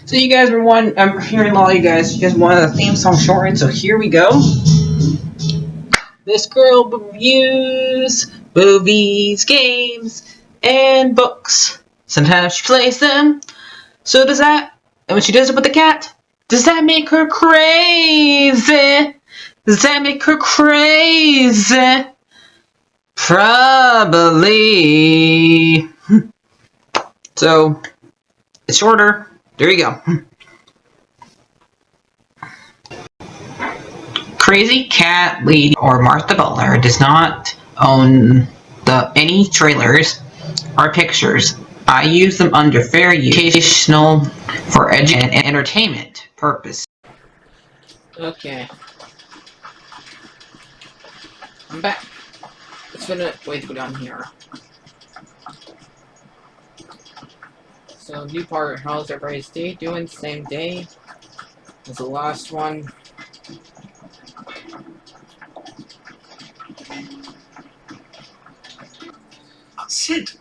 So you guys were I'm hearing a lot of you guys wanted a theme song shortened, so here we go. This girl reviews movies, games, and books. Sometimes she plays them. So does that, and when she does it with the cat, does that make her crazy? Does that make her crazy? Probably. So, it's shorter. There you go. Crazycatlady or Martha Butler does not own any trailers or pictures. I use them under fair use, educational, for and entertainment purpose. Okay. I'm back. Let's wait to go down here. So, new part, how's everybody's day doing? Same day as the last one. Sid,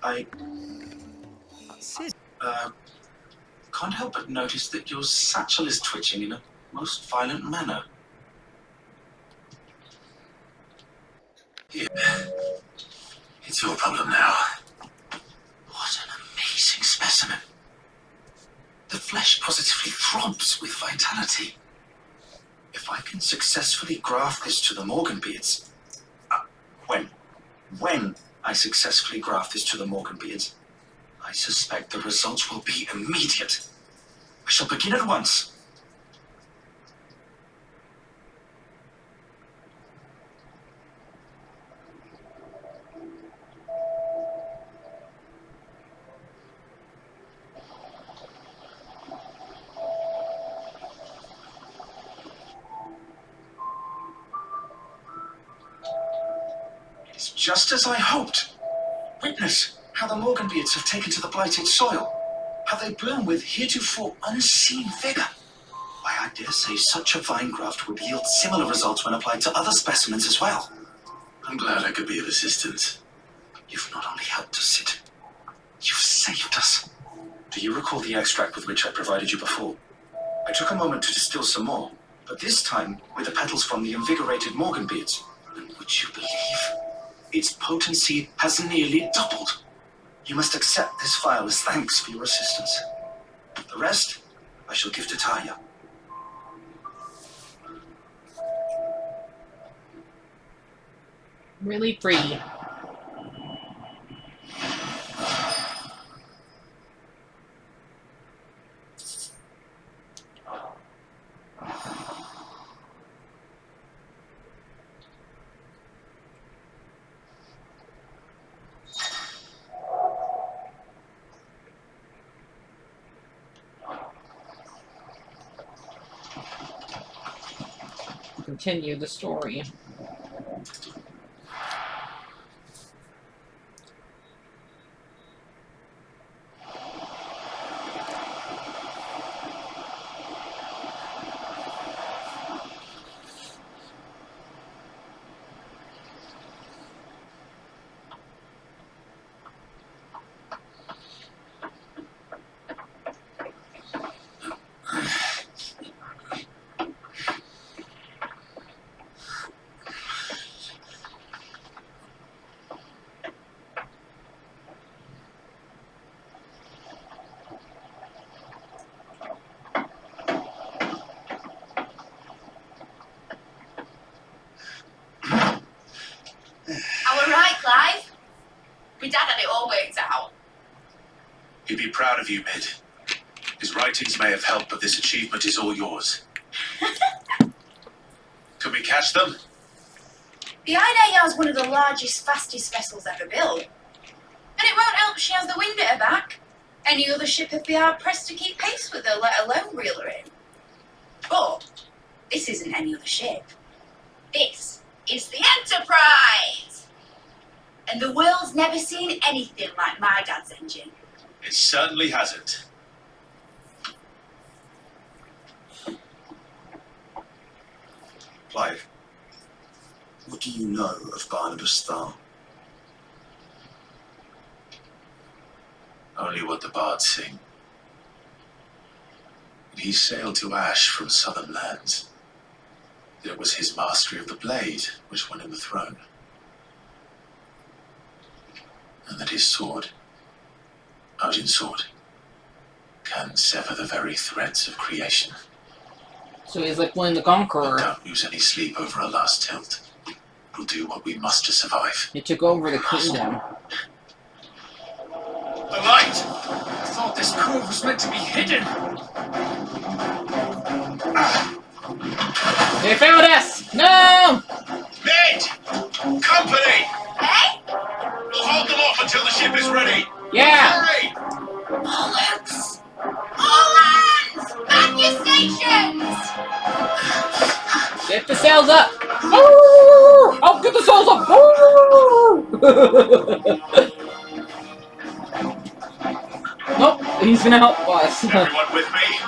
can't help but notice that your satchel is twitching in a most violent manner. Here. It's your problem now. What an amazing specimen. The flesh positively throbs with vitality. If I can successfully graft this to the Morgan beards... when I successfully graft this to the Morgan beards, I suspect the results will be immediate. I shall begin at once. It's just as I hoped. Witness how the Morganbeards have taken to the blighted soil. How they bloom with heretofore unseen vigor. Why, I dare say such a vine graft would yield similar results when applied to other specimens as well. I'm glad I could be of assistance. You've not only helped us, Sid, you've saved us. Do you recall the extract with which I provided you before? I took a moment to distill some more, but this time with the petals from the invigorated Morganbeards. And would you believe? Its potency has nearly doubled. You must accept this vial as thanks for your assistance. The rest, I shall give to Taya. Really pretty. Continue the story. My dad had it all worked out. He'd be proud of you, Mid. His writings may have helped, but this achievement is all yours. Can we catch them? The Ida is one of the largest, fastest vessels ever built. And it won't help she has the wind at her back. Any other ship would be hard-pressed to keep pace with her, let alone reel her in. But this isn't any other ship. This is the Enterprise! And the world's never seen anything like my dad's engine. It certainly hasn't. Clive, what do you know of Barnabas Thal? Only what the bards sing. He sailed to Ash from southern lands. It was his mastery of the blade which won him the throne. And that his sword, Odin's sword, can sever the very threads of creation. So he's like William the But Conqueror. don't lose any sleep over our last tilt. We'll do what we must to survive. He took over the kingdom. The light! I thought this cove was meant to be hidden. They found us! No! Mate! Company! Hey? We'll hold them off until the ship is ready. Yeah! Hurry! Bollocks! All hands! Man your stations! Get the sails up! Woo! Oh, get the sails up! Woo! Nope, he's gonna help us. Everyone with me?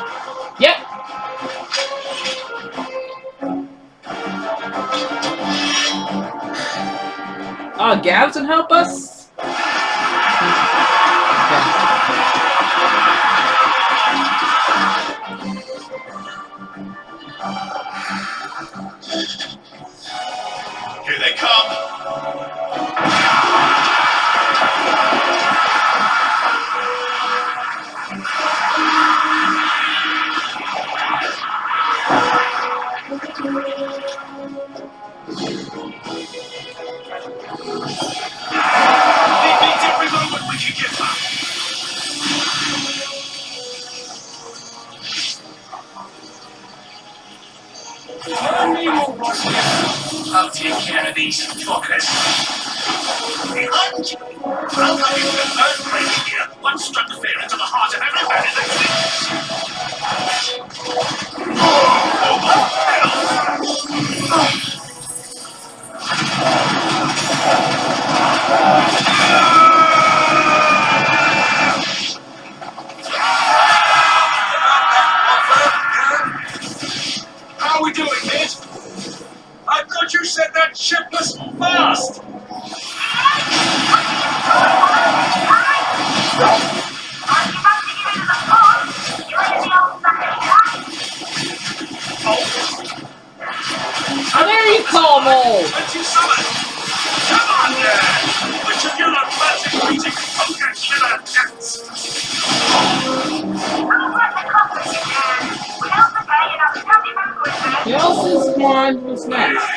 Yep. Gav's gonna help us? Here they come. They beat every moment we can give them. I'll take care of these fuckers. Behind you! I'll come in with an earthquake here. One struck fear into the heart of every man in the city. How are we doing, kid? I thought you said that ship was fast! How dare you call Mole? Let's you summon! Come on there! Which of you are fancy greeting poker killer cats? Who else's squad was next?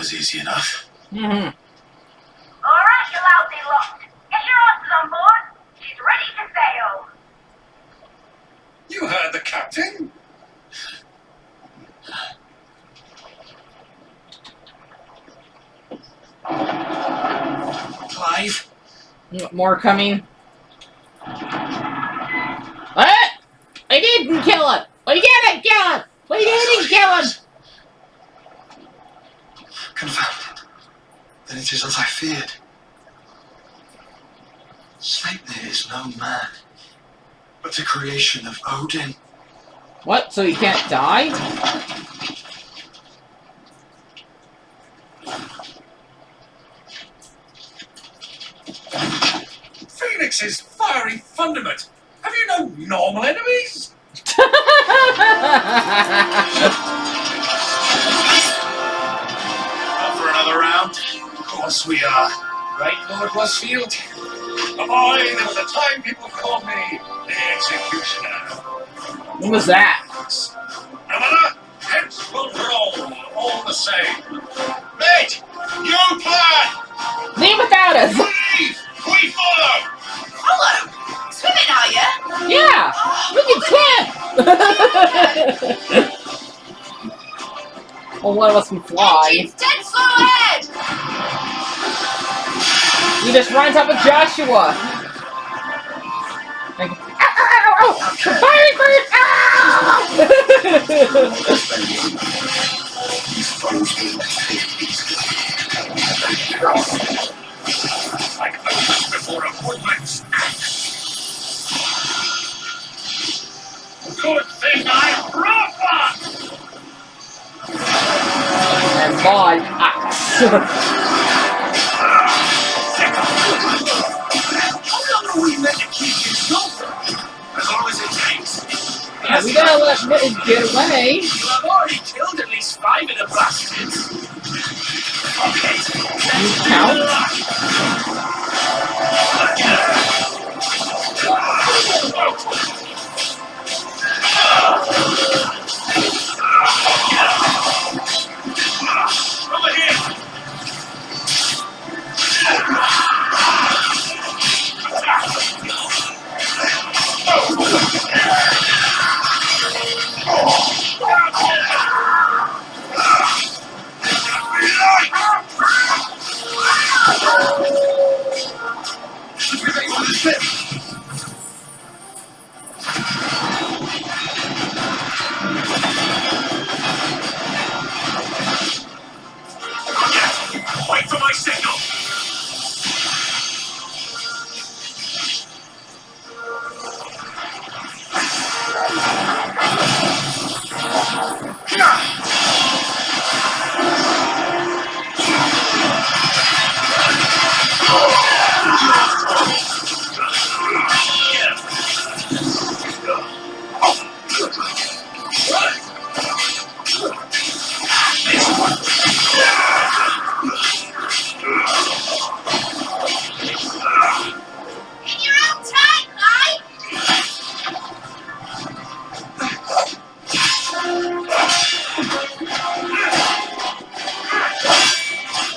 was easy enough. Mm-hmm. Alright, you lousy lot. Get your asses on board. She's ready to sail. You heard the captain. Clive? More coming. What? I didn't kill him! We didn't kill him! We didn't kill him! Confounded. Then it is as I feared. Sleipnir is no man, but a creation of Odin. What? So you can't die? Phoenix's fiery fundament. Have you no normal enemies? Up for another round? Of course we are. Right, Lord Westfield? A boy, there was a time people called me the Executioner. What was that? No matter, heads will roll all the same. Mate, you plan! Leave without us! Leave! We follow! Follow? Swimming, are you? Yeah! We can swim! Well, one of us can fly. Engines dead slow ahead! You just run on top of Joshua! Like, ow, ow, ow, ow! The firing bird! Ow! Like others before a woodman's axe. Good thing I brought one! And my axe. How long are we meant to keep you sober? As long as it takes. Yeah, we gotta let Mitten get away. You have already killed at least 5 of the bastards. Okay. You count? Over here. Wait for my signal. In your own time, Clive!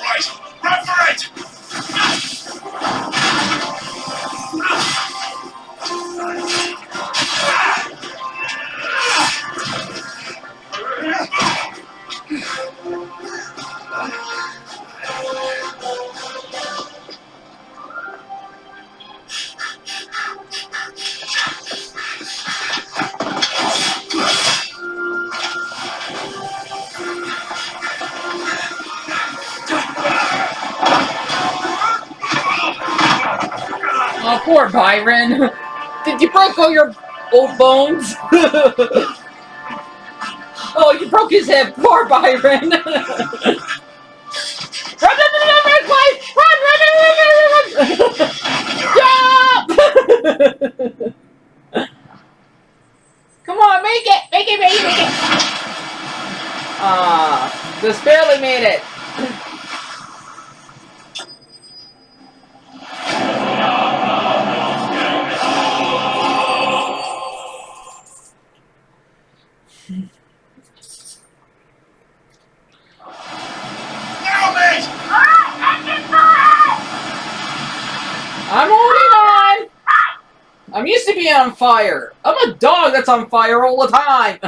Right, run for it! Oh, poor Byron. Did you break all your old bones? Oh, you broke his hip. Poor Byron. Run, run, Clive! Run, run, run, run, run, run! Jump! Come on, make it! Make it, make it, make it! Just barely made it. Now I'm used to being on fire. I'm a dog that's on fire all the time.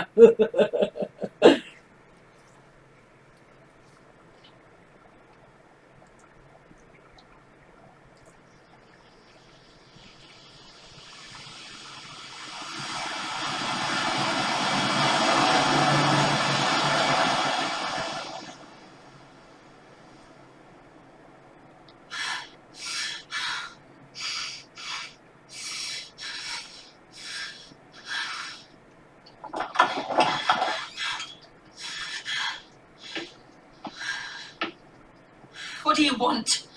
What do you want?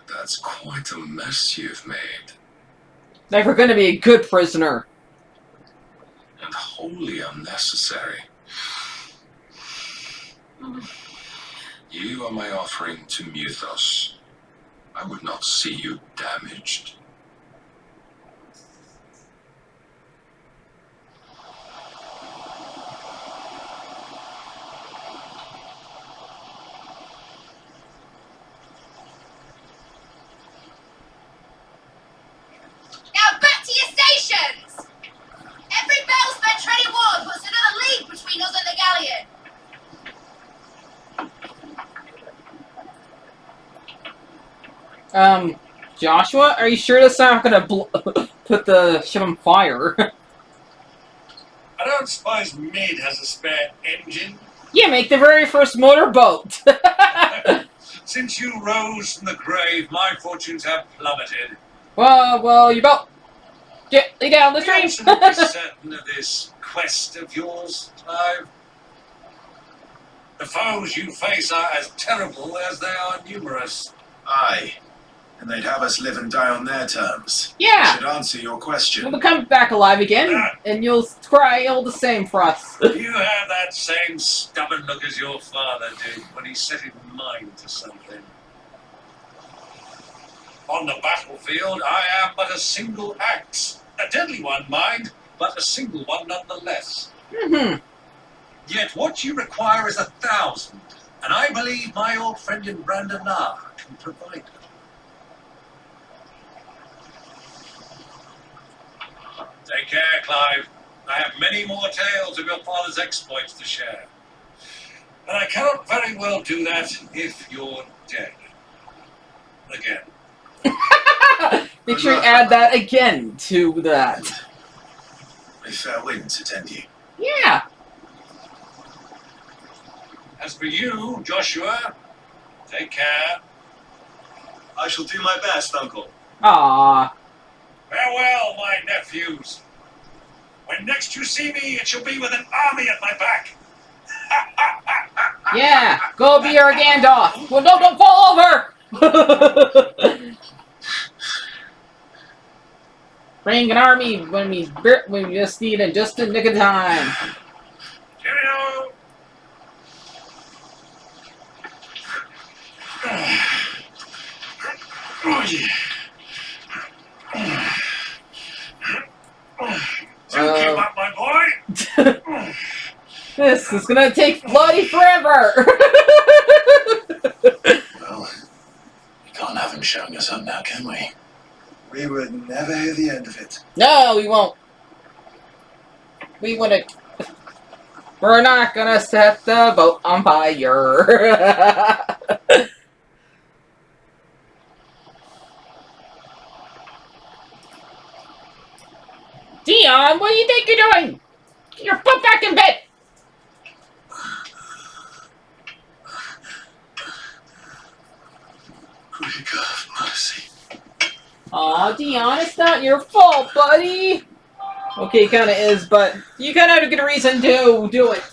That's quite a mess you've made. Never gonna be a good prisoner. And wholly unnecessary. You are my offering to Muthos. I would not see you damaged. Now back to your stations! Every battle spent treading water puts another league between us and the galleon. Joshua, are you sure that's not gonna put the ship on fire? I don't suppose Mid has a spare engine? Yeah, make the very first motorboat. Since you rose from the grave, my fortunes have plummeted. well, you about gently down the Are you stream. absolutely certain of this quest of yours, Clive? The foes you face are as terrible as they are numerous. Aye. And they'd have us live and die on their terms. Yeah. Should answer your question. We'll come back alive again, and you'll cry all the same for us. You have that same stubborn look as your father did when he set his mind to something. On the battlefield, I am but a single axe. A deadly one, mind, but a single one nonetheless. Mm-hmm. Yet what you require is 1,000, and I believe my old friend in Brandonar can provide it. Take care, Clive. I have many more tales of your father's exploits to share. And I cannot very well do that if you're dead. Again. Make sure you add that again to that. May fair winds attend you. Yeah. As for you, Joshua, take care. I shall do my best, Uncle. Aww. Farewell, my nephews. When next you see me, it shall be with an army at my back. Yeah. Go be our Gandalf. Well, no, don't fall over. Bring an army when we just need it just in nick of time. Cheerio. Oh, yeah. Do keep up, my boy. This is gonna take bloody forever. Well, we can't have him showing us up now, can we? We would never hear the end of it. No, we won't. We wouldn't. We're not gonna set the boat on fire. Dion, what do you think you're doing? Get your butt back in bed. Great God of mercy. Aw, Dion, it's not your fault, buddy. Okay, it kinda is, but you kinda have a good reason to do it.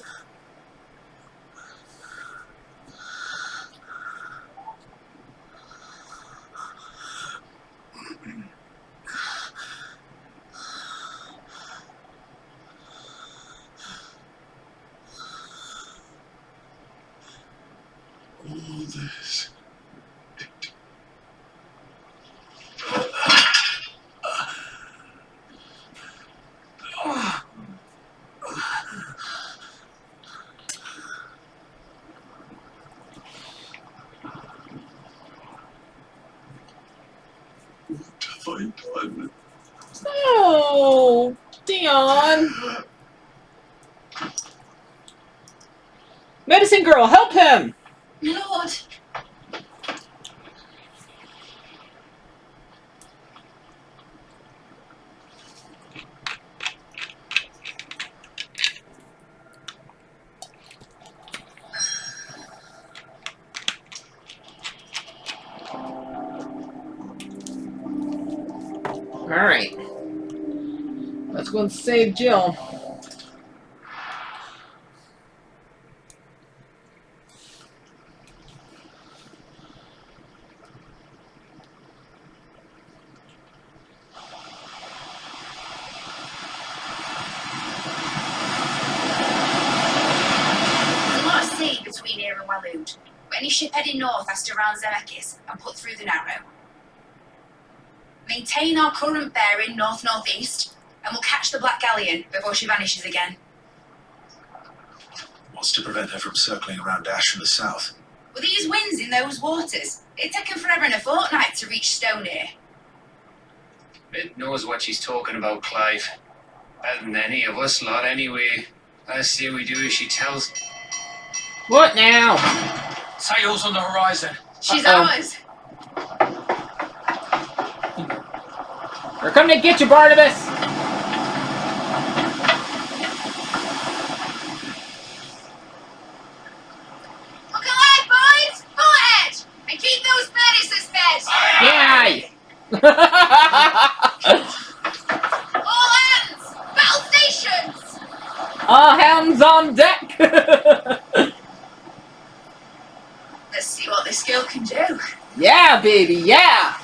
All this. girl, help him! My lord. Alright. Let's go and save Jill. There's a lot of sea between here and Waloed, but any ship heading north has to round Zemeckis and put through the Narrow. Maintain our current bearing north-northeast, and we'll catch the Black Galleon before she vanishes again. What's to prevent her from circling around Ash in the south? With these winds in those waters, it'd take her forever and a fortnight to reach Stonehenge. It knows what she's talking about, Clive. Better than any of us lot, anyway. I say we do as she tells. What now? Sails on the horizon. She's Uh-oh. ours. We're coming to get you, Barnabas! Look alive, boys! Pull ahead! And keep those furnaces fed! Yay! All hands! Battle stations! All hands on deck! Let's see what this girl can do. Yeah, baby, yeah!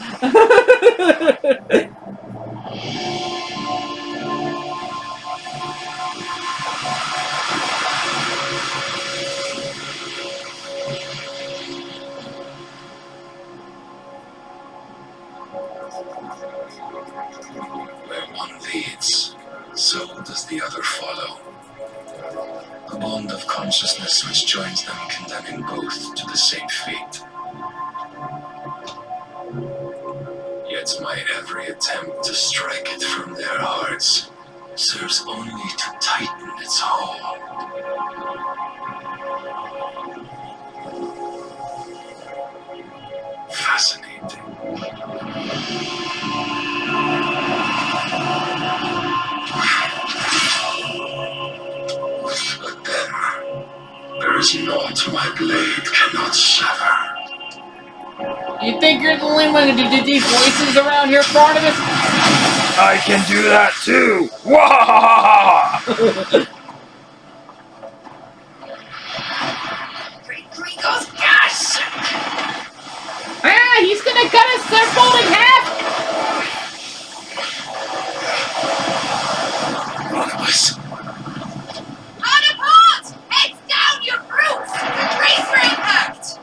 Where one leads, so does the other follow. A bond of consciousness which joins them, condemning both to the same fate. Yet my every attempt to strike it from their hearts serves only to tighten its hold. Fascinating. But then, there is naught my blade cannot sever. You think you're the only one who did these voices around here, Barnabas? I can do that too! Wahahaha! Gregor's gas! Ah, he's gonna cut his surfboard in half! Barnabas, On a port! Heads down, you brutes! Brace for impact!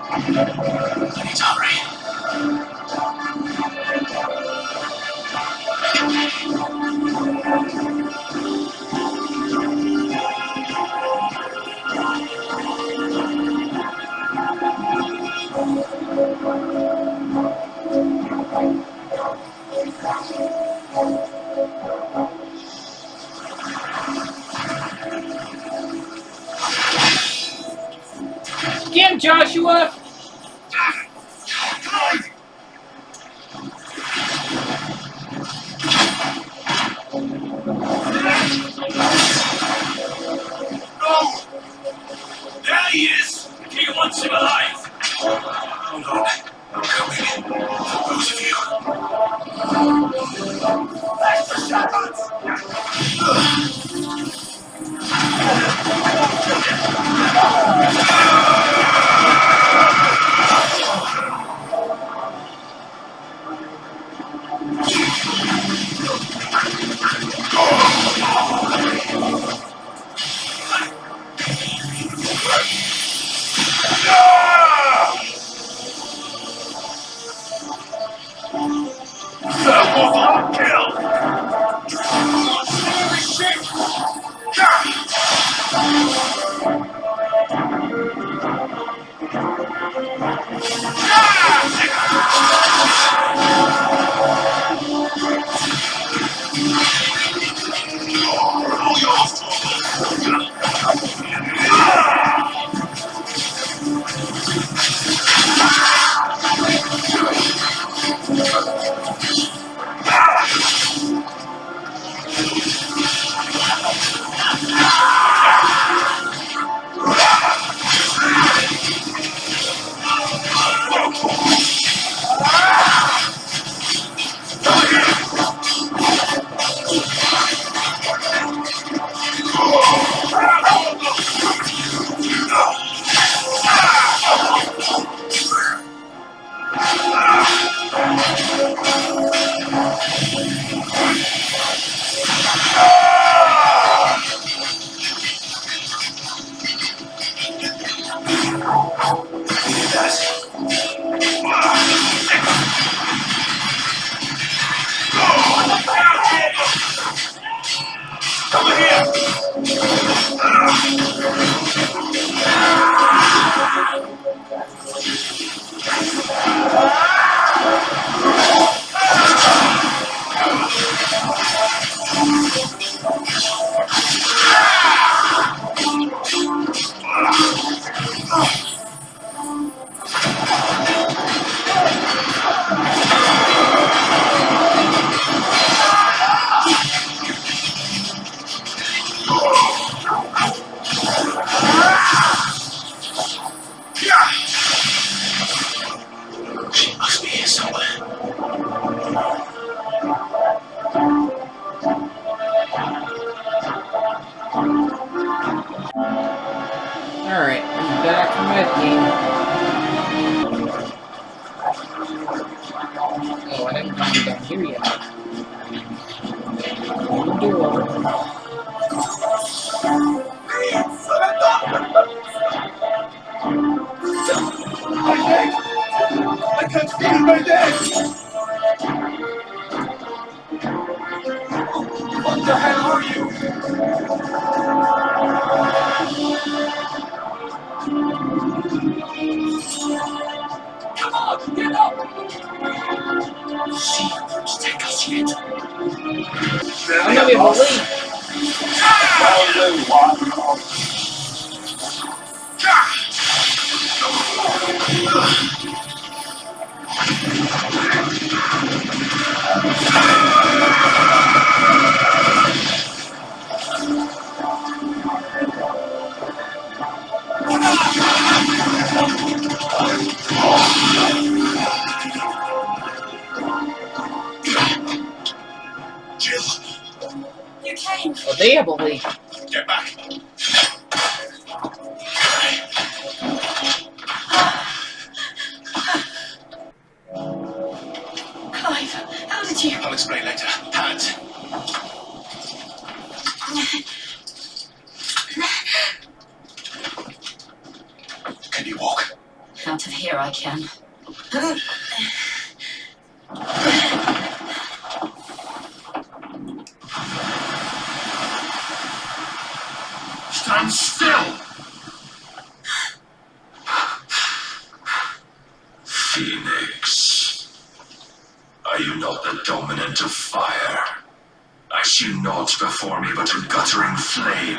I need to hurry. Get him, Joshua! No! There he is! He wants him alive! Hold on. I'm coming. For both of you. That's the shot! I can't feel my legs! What the hell are you? Come on, get up! See, take us yet. I'm gonna be able to leave. Jill, You came. Oh, they have a leak. get back. Clive, how did you? I'll explain later. Hands. Can you walk? Out of here I can. Stand still! Phoenix. Are you not the dominant of fire? I see naught before me but a guttering flame.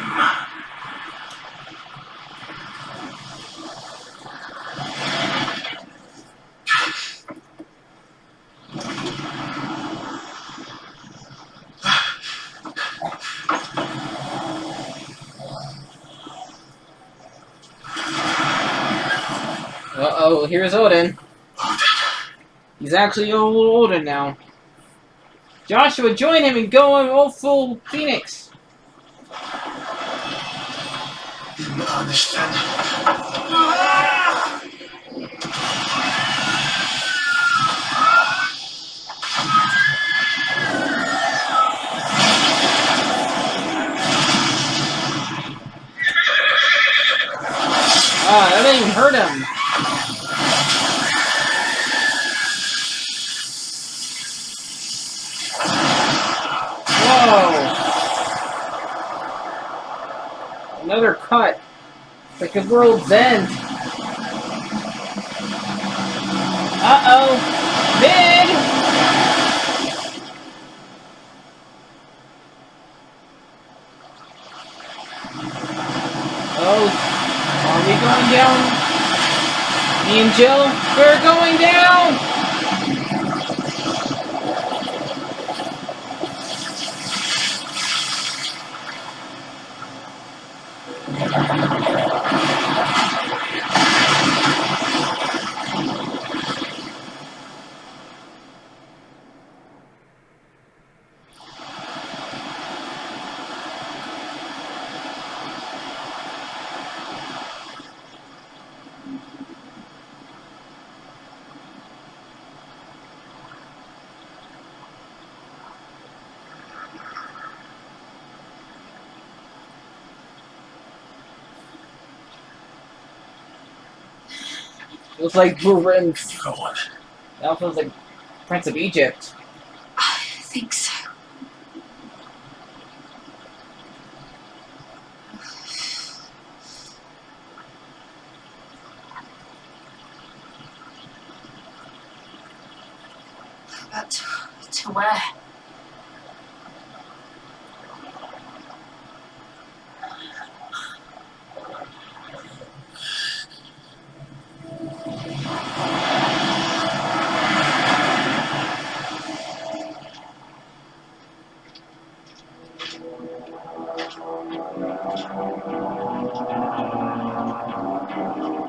Uh-oh, here's Odin. He's actually a little older now. Joshua, join him and go on all full Phoenix. In earnest then. Ah, that didn't even hurt him. Whoa. Another cut. Like a world's end. Uh-oh. Big! Oh. Are we going down? Me and Jill, we're going down! Looks like we're in. Go on. That feels like Prince of Egypt. I think so. But to where?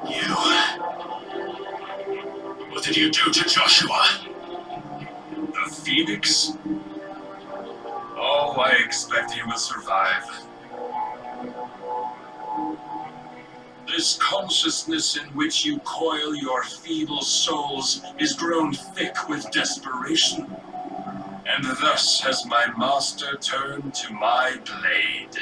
You. What did you do to Joshua? The Phoenix? Oh, I expect he will survive. This consciousness in which you coil your feeble souls is grown thick with desperation. And thus has my master turned to my blade.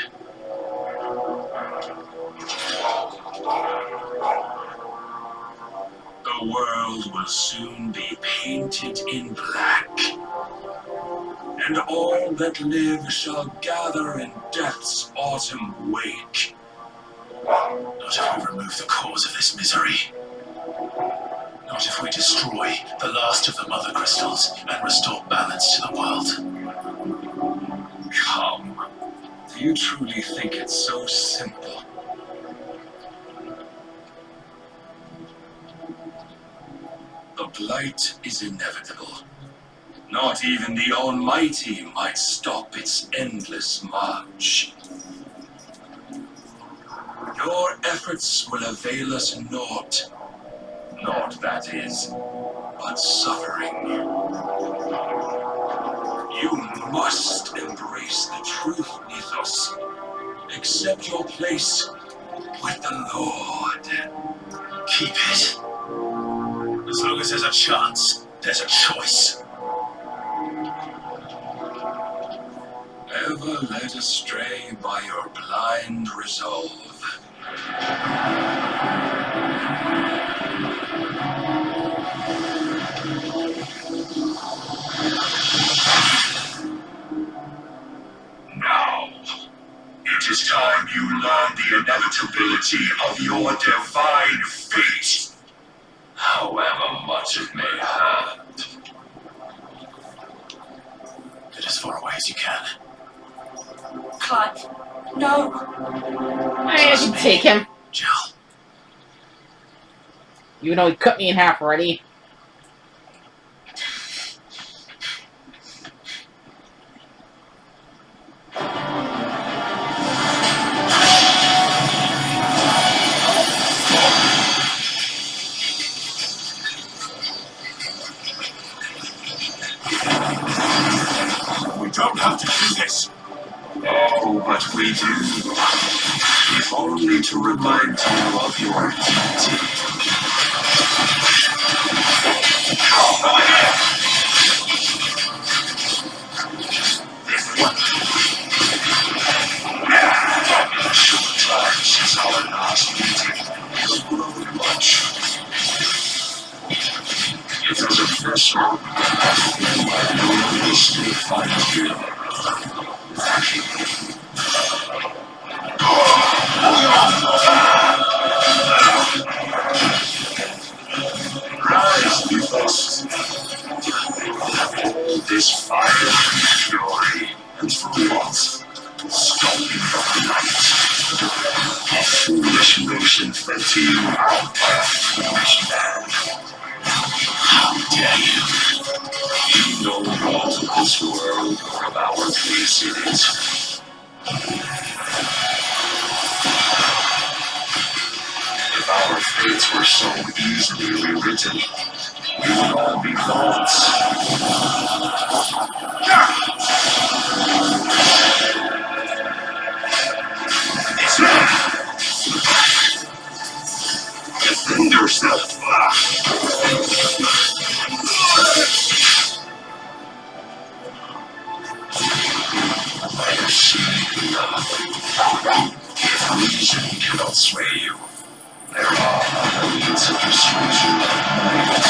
The world will soon be painted in black, and all that live shall gather in death's autumn wake. Not if we remove the cause of this misery. Not if we destroy the last of the mother crystals and restore balance to the world. Come, do you truly think it's so simple? The blight is inevitable. Not even the Almighty might stop its endless march. Your efforts will avail us naught. Naught, that is, but suffering. You must embrace the truth, Nithos. Accept your place with the Lord. Keep it. As long as there's a chance, there's a choice. Ever led astray by your blind resolve. Now, it is time you learn the inevitability of your divine fate, however much it may hurt. Get as far away as you can. Clive, no. I can take him. Jill. Even though he cut me in half already. We don't have to do this. Oh, but we do. If only to remind you of your duty. Short time since our last meeting. You've grown much. If as a vessel, you will still find you. Rise with us. All this fire and fury, and for what? Stopping the light. A foolish notion fed to you by a foolish man. How dare you? You know naught of this world or of our place in it. If our fates were so easily rewritten, we would all be gods. Defend yourself! I have seen enough. If reason cannot sway you, there are other means of persuasion that might.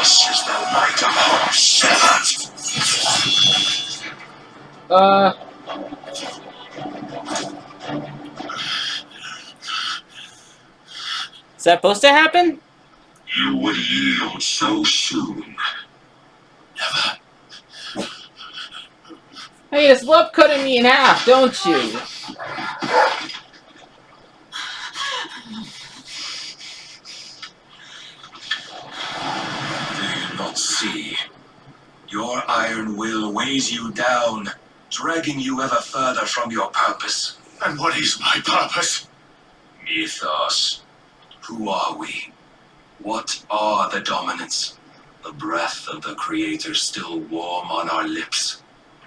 This is the night of hope severed. Is that supposed to happen? You would yield so soon. Never. Hey, just love cutting me in half, don't you? Do you not see? Your iron will weighs you down, dragging you ever further from your purpose. And what is my purpose? Mythos. Who are we? What are the dominants? The breath of the Creator still warm on our lips.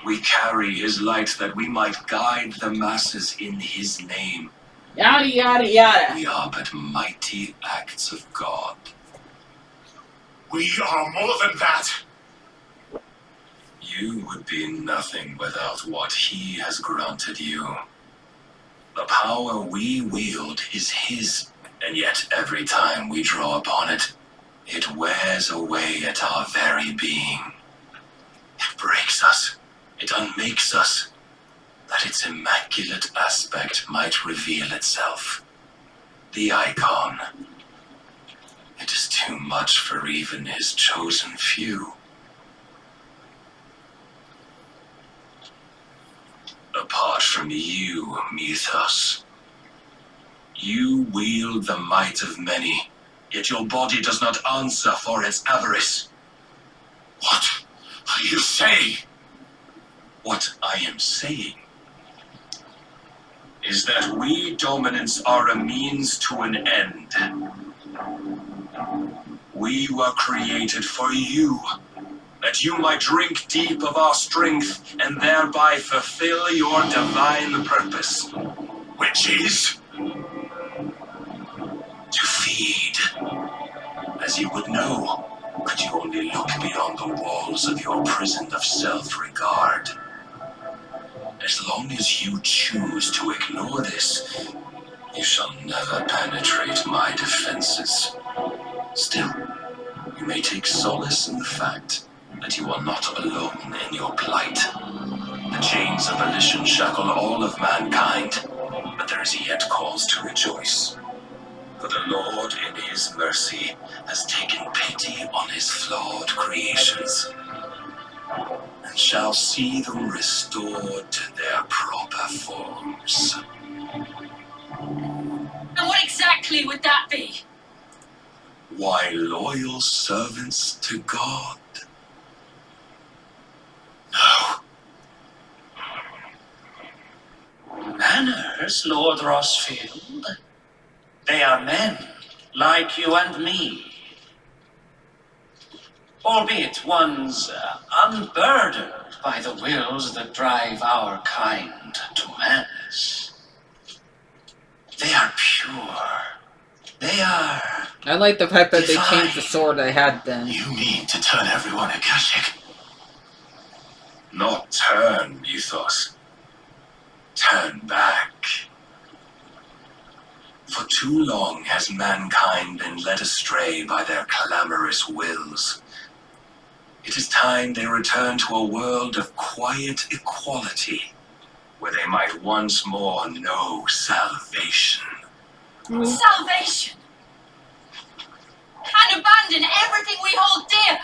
We carry his light that we might guide the masses in his name. Yada yada yada. We are but mighty acts of God. We are more than that. You would be nothing without what he has granted you. The power we wield is his, and yet every time we draw upon it, it wears away at our very being. It breaks us, it unmakes us, that its immaculate aspect might reveal itself. The icon. It is too much for even his chosen few. Apart from you, Mythos, you wield the might of many, yet your body does not answer for its avarice. What are you saying? What I am saying is that we dominants are a means to an end. We were created for you, that you might drink deep of our strength and thereby fulfill your divine purpose. Which is? To feed. As you would know, could you only look beyond the walls of your prison of self-regard. As long as you choose to ignore this, you shall never penetrate my defenses. Still, you may take solace in the fact that you are not alone in your plight. The chains of volition shackle all of mankind, but there is yet cause to rejoice. For the Lord, in his mercy, has taken pity on his flawed creations, and shall see them restored to their proper forms. And what exactly would that be? Why, loyal servants to God. No. Manners, Lord Rossfield. They are men, like you and me. Albeit ones unburdened by the wills that drive our kind to madness. They are pure. They are... I like the fact that they divine. changed the sword I had then. You mean to turn everyone Akashic? Not turn, Mythos. Turn back. For too long has mankind been led astray by their clamorous wills. It is time they return to a world of quiet equality, where they might once more know salvation. Salvation! And abandon everything we hold dear!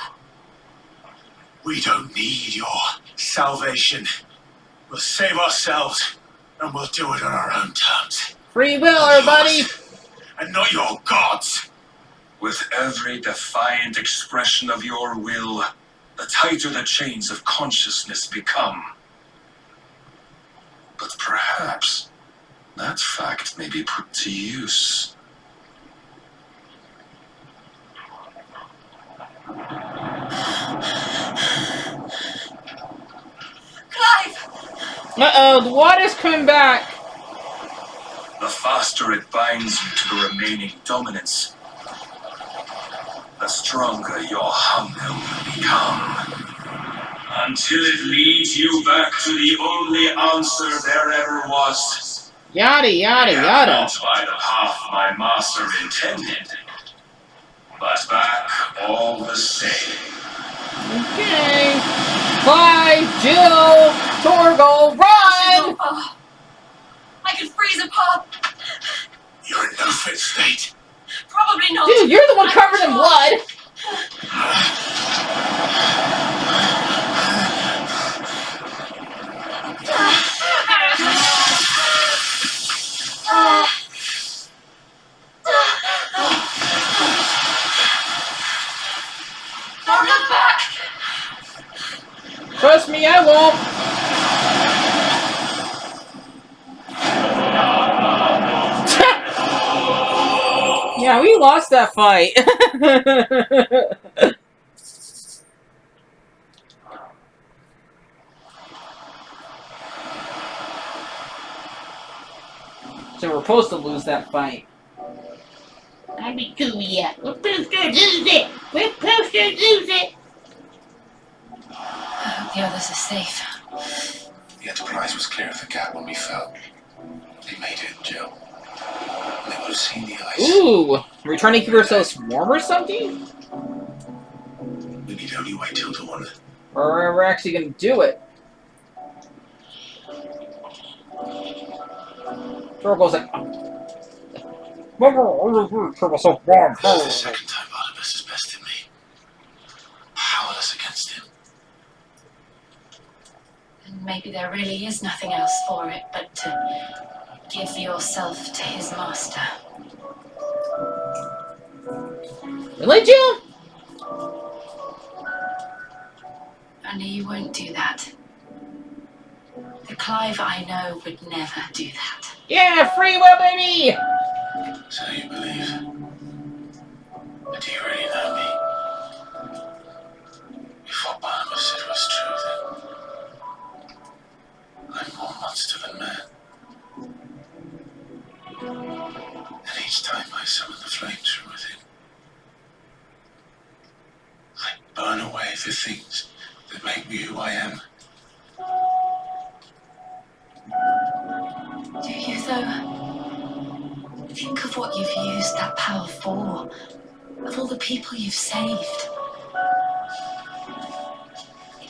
We don't need your salvation. We'll save ourselves, and we'll do it on our own terms. Free will, everybody! And not your gods. With every defiant expression of your will, the tighter the chains of consciousness become. But perhaps that fact may be put to use. Clive! Uh-oh, the water's coming back! The faster it binds you to the remaining dominance, the stronger your hunger will become. Until it leads you back to the only answer there ever was. Yada yada yada. Not by the path my master intended, but back all the same. Bye, Jill! Torgal, run! Oh, I could freeze apart. You're in no fit state. Probably not. Dude, you're the one covered in blood! Don't look back. Trust me, I won't! Yeah, we lost that fight. So we're supposed to lose that fight. I be too, yeah. We're supposed to lose it. We're supposed to lose it. I hope the others are safe. The Enterprise was clear of the gap when we fell. They made it, Jill. They would have seen the ice. Ooh! Are we trying to keep ourselves warm or something? We need only wait till dawn. Or we're actually gonna do it? Torgal's like... That's the second time Barnabas has bested me. Powerless against him. And maybe there really is nothing else for it but to give yourself to his master. Really, Jill? Only you won't do that. The Clive I know would never do that. Yeah, free will, baby! So you believe. But do you really know me? If what Barnabas said was true, then I'm more monster than man. And each time I summon the flames from within, I burn away the things that make me who I am. Do you, though? Think of what you've used that power for. Of all the people you've saved.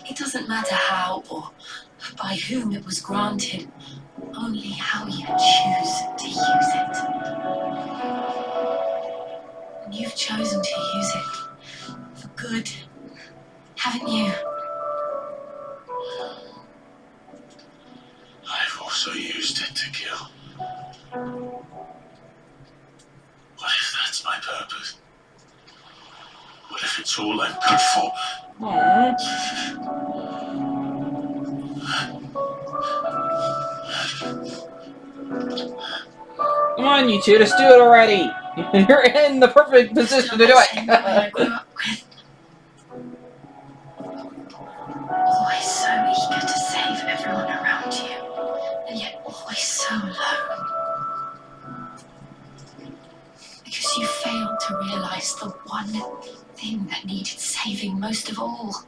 It doesn't matter how or by whom it was granted, only how you choose to use it. And you've chosen to use it for good, haven't you? I've also used it to kill. What if that's my purpose? What if it's all I'm good for? Aww. Come on, you two, just do it already! You're in the perfect position to do it! Always so eager to save everyone around you, and yet always so alone. Because you failed to realize the one thing that needed saving most of all.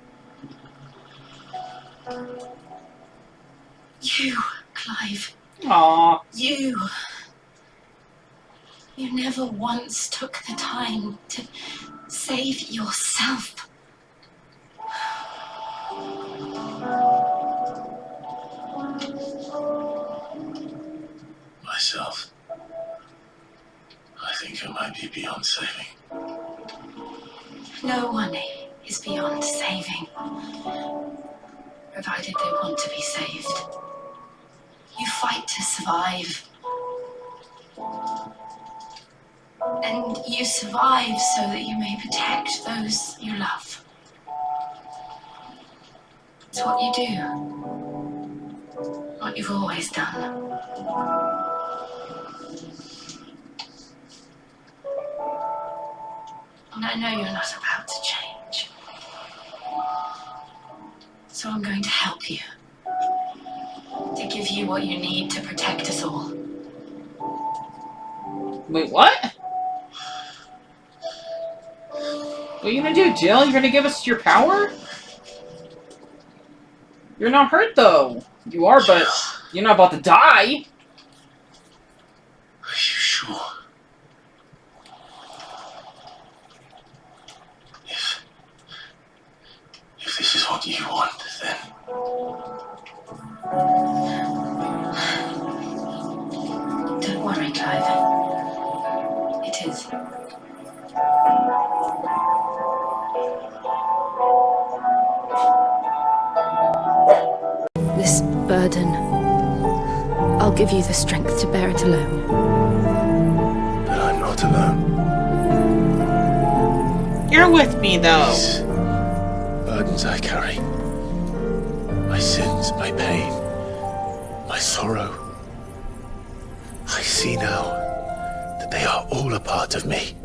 You, Clive. Aww. You. You never once took the time to save yourself. Myself. I think I might be beyond saving. No one is beyond saving, provided they want to be saved. You fight to survive. And you survive so that you may protect those you love. It's what you do. What you've always done. And I know you're not about to change. So I'm going to help you. To give you what you need to protect us all. Wait, what? What are you gonna do, Jill? You're gonna give us your power? You're not hurt, though. You are, but you're not about to die. Are you sure? If this is what you want, then Don't worry, Clive. It is. This burden, I'll give you the strength to bear it alone. But I'm not alone. You're with me, though. These burdens I carry, my sins, my pain, my sorrow, I see now that they are all a part of me.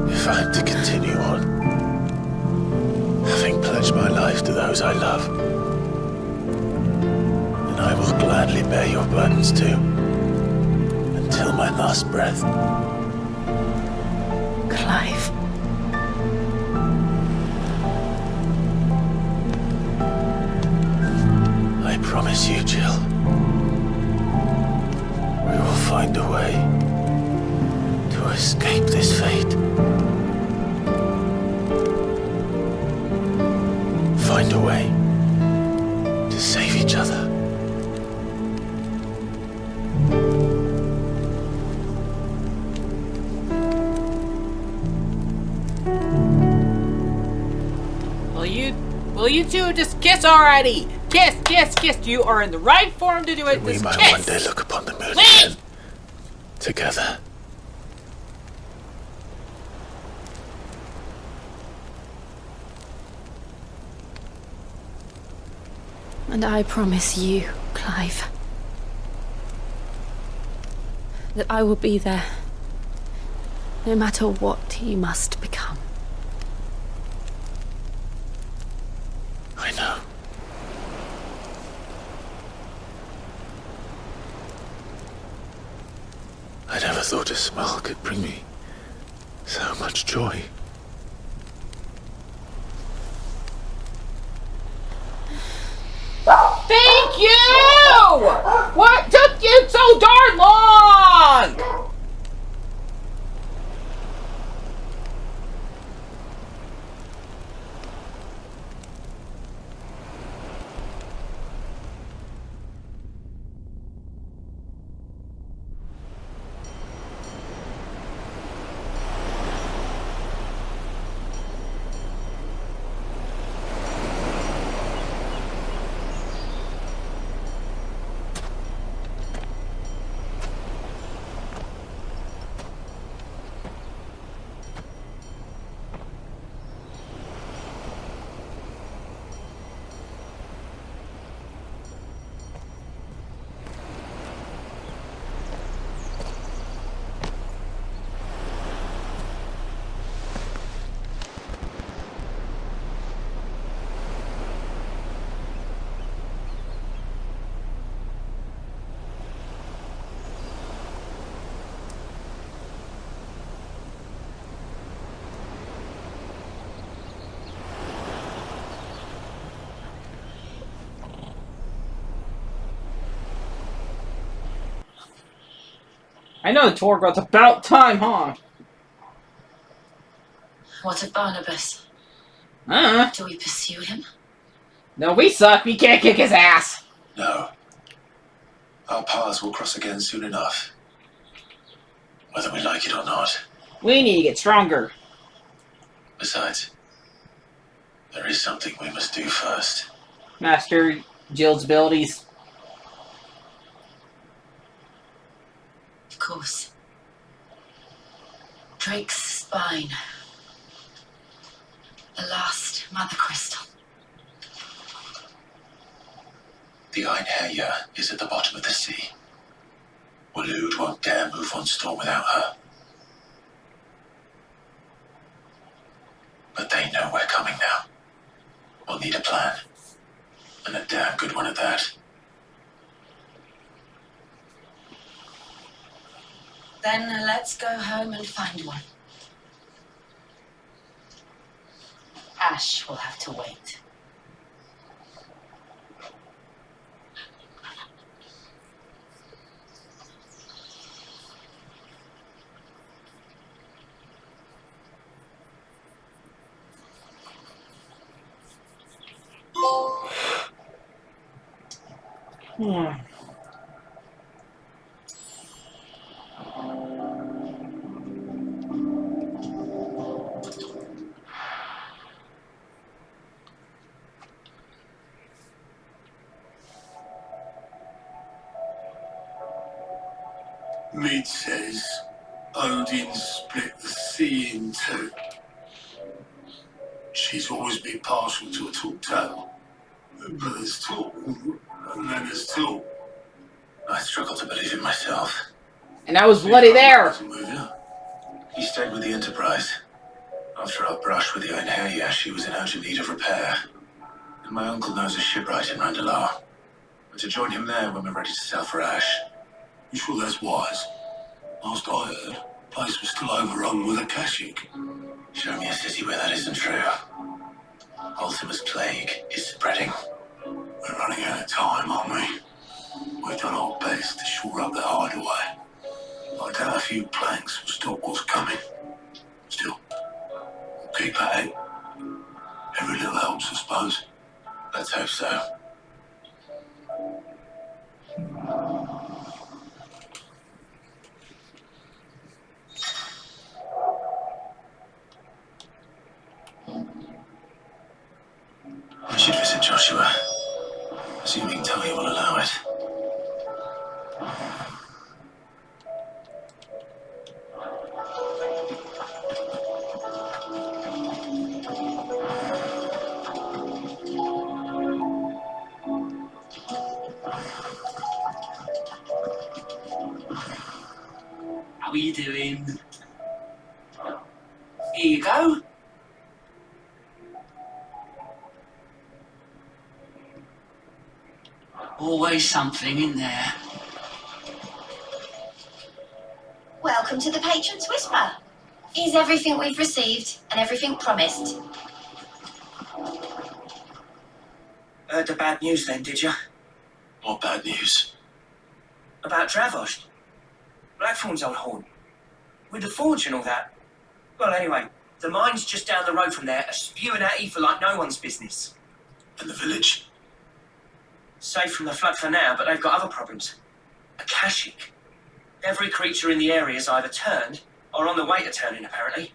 If I am to continue on, having pledged my life to those I love, then I will gladly bear your burdens too, until my last breath. Clive. I promise you, Jill, we will find a way to escape this fate. Find a way to save each other. Will you two just kiss already? Kiss, kiss, kiss. You are in the right form to do it. We Just might kiss. one day look upon the moon Wait. again, together. And I promise you, Clive, that I will be there, no matter what you must become. I know. I never thought a smile could bring me so much joy. Thank you! What took you so darn long? I know, Torgo, it's about time, huh? What of Barnabas? Do we pursue him? No, we suck. We can't kick his ass. No. Our paths will cross again soon enough. Whether we like it or not. We need to get stronger. Besides, there is something we must do first. Master Jill's abilities. Of course. Drake's spine. The last mother crystal. The Einherja is at the bottom of the sea. Waloed won't dare move on Storm without her. But they know we're coming now. We'll need a plan. And a damn good one at that. Then let's go home and find one. Ash will have to wait. Mead says Odin split the sea in two. She's always been partial to a tall tale. But there's tall, and then there's tall. I struggle to believe it myself. And I was bloody there. He stayed with the Enterprise. After our brush with the Einherja, she was in urgent need of repair. And my uncle knows a shipwright in Randalar. We're to join him there when we're ready to sail for Ash. You sure that's wise? Last I heard, the place was still overrun with Akashic. Show me a city where that isn't true. Ultima's plague is spreading. We're running out of time, aren't we? We've done our best to shore up the hideaway. I doubt a few planks will stop what's coming. Still, we'll keep at it. Every little helps, I suppose. Let's hope so. I should visit Joshua, assuming Tony will allow it. How are you doing? Here you go. Always something in there. Welcome to the Patron's Whisper. Is everything we've received and everything promised? Heard the bad news then, did you? What bad news? About Dravost. Blackthorn's old horn. With the forge and all that. Well, anyway, the mines just down the road from there are spewing at Aoife like no one's business. And the village? Safe from the flood for now, but they've got other problems. Akashic. Every creature in the area is either turned or on the way to turning, apparently.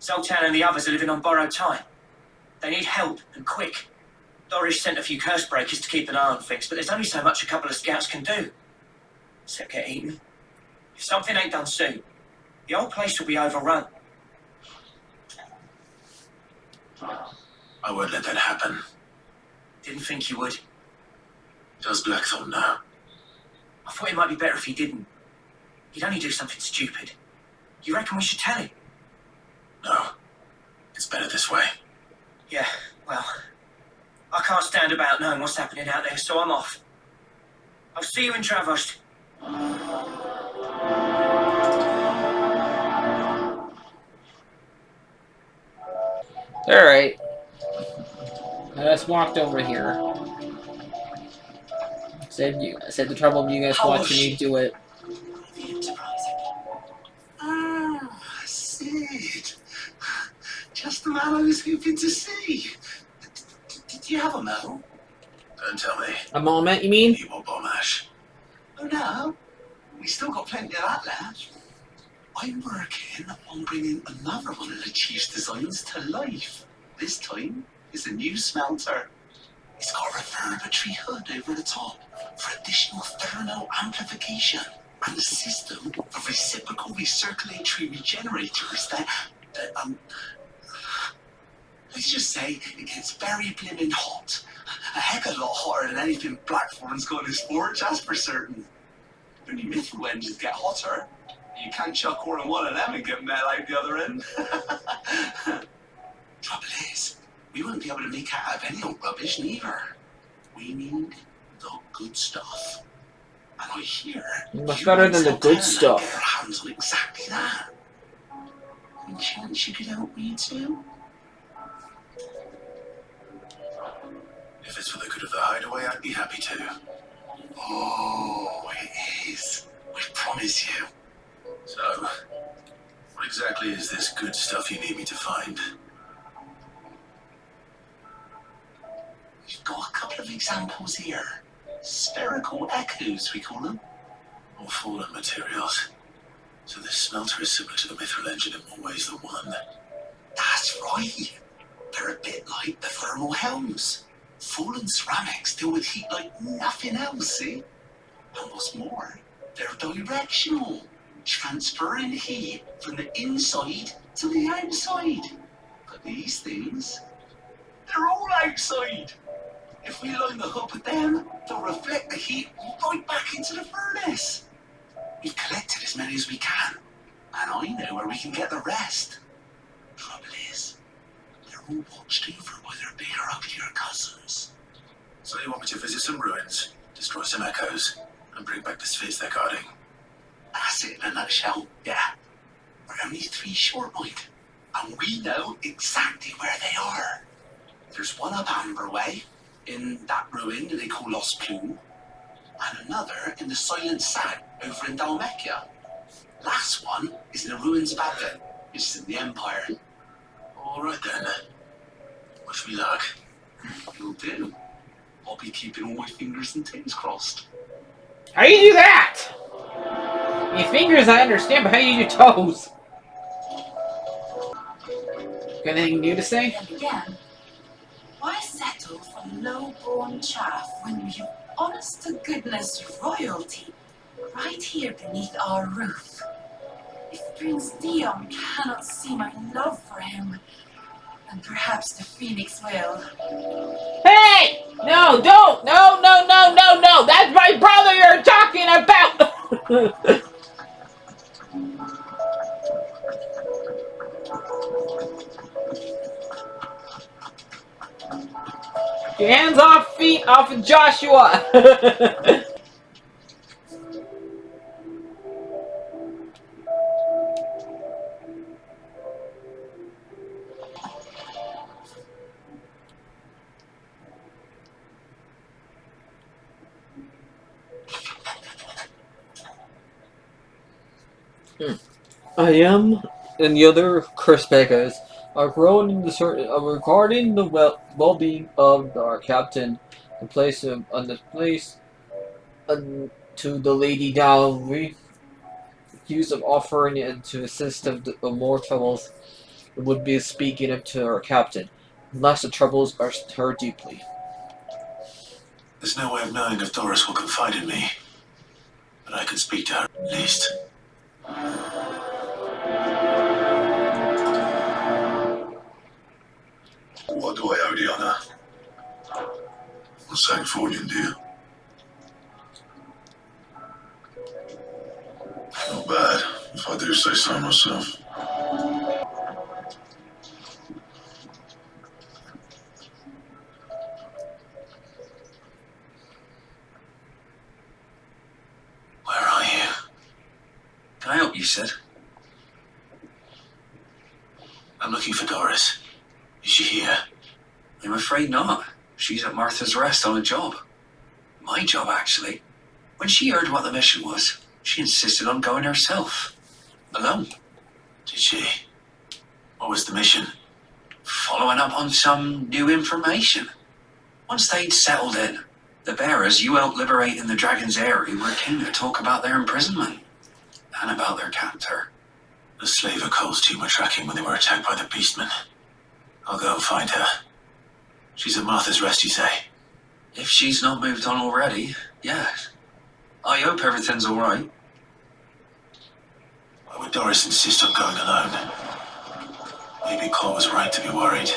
Zoltan and the others are living on borrowed time. They need help, and quick. Dorish sent a few curse breakers to keep an eye on things, but there's only so much a couple of scouts can do. Except get eaten. If something ain't done soon, the whole place will be overrun. I won't let that happen. Didn't think you would. Does Blackthorn know? I thought it might be better if he didn't. He'd only do something stupid. You reckon we should tell him? No. It's better this way. Yeah, well, I can't stand about knowing what's happening out there, so I'm off. I'll see you in Dravost. Alright. Now let's walk over here. Said the trouble of you guys watching me do it. The Enterprise. Ah, Sid. Just the man I was hoping to see. Did you have a medal? Don't tell me. A moment, you mean? Need more bomb ash. Oh no. We still got plenty of that left. I'm working on bringing another one of the Chief's designs to life. This time, it's a new smelter. It's got a reverberatory hood over the top for additional thermal amplification and a system of reciprocal recirculatory regenerators that let's just say it gets very blimmin' hot A heck of a lot hotter than anything Blackthorn's got in his forge, that's for certain. Only mythical engines get hotter. You can't chuck more than one of them and get metal out the other end. Trouble is, we won't be able to make out of any old rubbish neither. We need the good stuff. And I hear Much better than the good stuff. Get our hands on exactly that. Any chance you could help me too? If it's for the good of the hideaway, I'd be happy to. Oh, it is. I promise you. So, what exactly is this good stuff you need me to find? We've got a couple of examples here. Spherical echoes, we call them. All fallen materials. So this smelter is similar to the mithril engine in more ways than one. That's right. They're a bit like the thermal helms. Fallen ceramics deal with heat like nothing else, see? And what's more, they're directional, transferring heat from the inside to the outside. But these things, they're all outside. If we line the hood with them, they'll reflect the heat right back into the furnace. We've collected as many as we can, and I know where we can get the rest. Trouble is, they're all watched over by their bigger, uglier cousins. So you want me to visit some ruins, destroy some echoes, and bring back the spheres they're guarding? That's it in a nutshell, yeah. We're only 3 short, mate, and we know exactly where they are. There's one up Amber Way, in that ruin that they call Lost Plume, and another in the Silent Sag over in Dalmekia. Last one is in the ruins of Advent, which is in the Empire. All right then. Wish me luck. You'll do. I'll be keeping all my fingers and toes crossed. How do you do that? Your fingers I understand, but how do you do your toes? Got anything new to say? And again, why settle for low-born chaff when you've honest-to-goodness royalty right here beneath our roof? If Prince Dion cannot see my love for him, then perhaps the Phoenix will. Hey! No, don't! No, no, no, no, no! That's my brother you're talking about! Your hands off feet off of Joshua! I am and the other Crispecas are growing in the regarding the well-being of our captain, the place of on the place to the Lady Dowry, use of offering and to assist of the more troubles would be speaking up to our captain, unless the troubles are her deeply. There's no way of knowing if Doris will confide in me, but I can speak to her at least. What do I owe the honor? What's that for you, dear? Not bad, if I do say so myself. Where are you? Can I help you, Sid? I'm looking for Doris. Is she here? I'm afraid not. She's at Martha's Rest on a job. My job, actually. When she heard what the mission was, she insisted on going herself. Alone. Did she? What was the mission? Following up on some new information. Once they'd settled in, the bearers you helped liberate in the Dragon's Eyrie were keen to talk about their imprisonment. And about their captor. The slaver Cole's team were tracking when they were attacked by the Beastmen. I'll go and find her. She's at Martha's Rest, you say? If she's not moved on already, yes. I hope everything's alright. Why would Doris insist on going alone? Maybe Cole was right to be worried.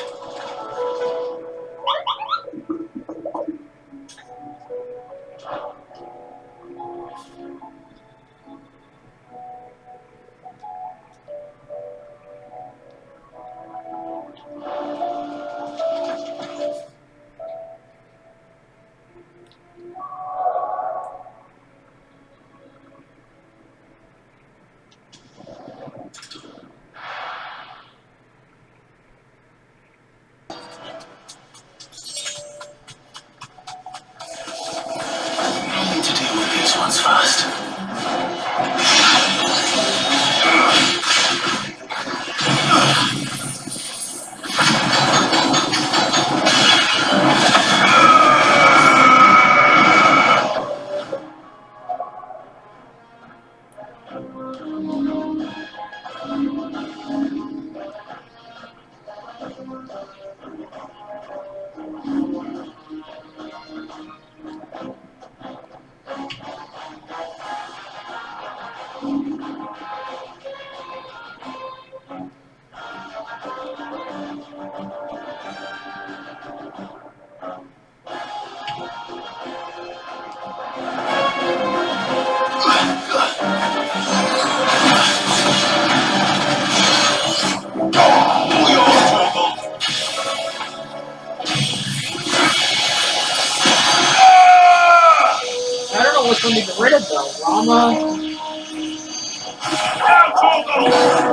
much want to get rid of though? Rama,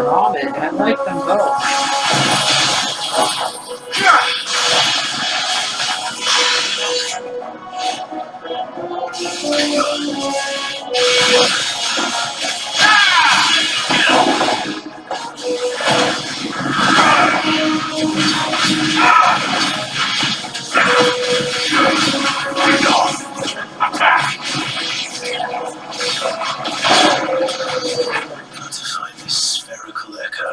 Ramen, I like them both. Got to find this spherical echo.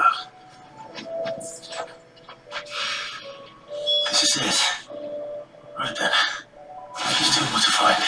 This is it. Right then. Just tell me what to find.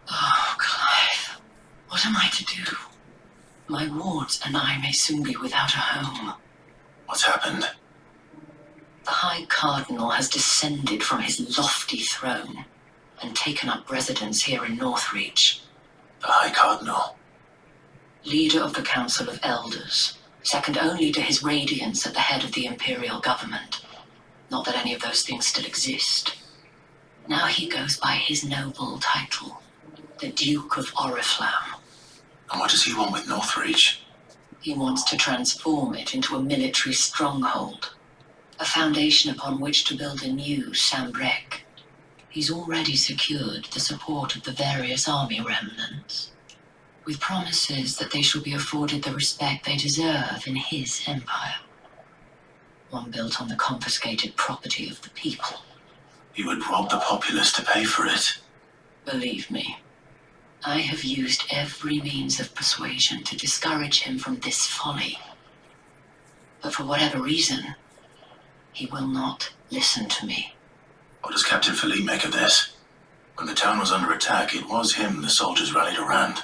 Oh, Clive. What am I to do? My wards and I may soon be without a home. What's happened? The High Cardinal has descended from his lofty throne and taken up residence here in Northreach. The High Cardinal? Leader of the Council of Elders, second only to his Radiance at the head of the Imperial government. Not that any of those things still exist. Now he goes by his noble title, the Duke of Oriflamme. And what does he want with Northreach? He wants to transform it into a military stronghold, a foundation upon which to build a new Sambrec. He's already secured the support of the various army remnants, with promises that they shall be afforded the respect they deserve in his empire. One built on the confiscated property of the people. He would rob the populace to pay for it. Believe me, I have used every means of persuasion to discourage him from this folly. But for whatever reason, he will not listen to me. What does Captain Philippe make of this? When the town was under attack, it was him the soldiers rallied around.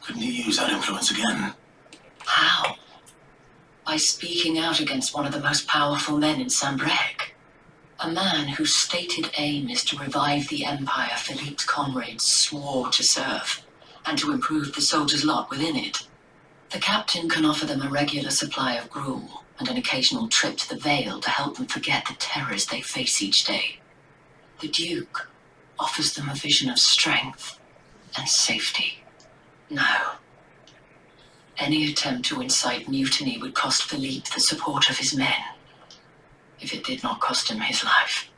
Couldn't he use that influence again? How? By speaking out against one of the most powerful men in Sambrec. A man whose stated aim is to revive the empire Philippe's comrades swore to serve, and to improve the soldiers' lot within it. The captain can offer them a regular supply of gruel, and an occasional trip to the Vale to help them forget the terrors they face each day. The Duke offers them a vision of strength and safety. No. Any attempt to incite mutiny would cost Philippe the support of his men, if it did not cost him his life.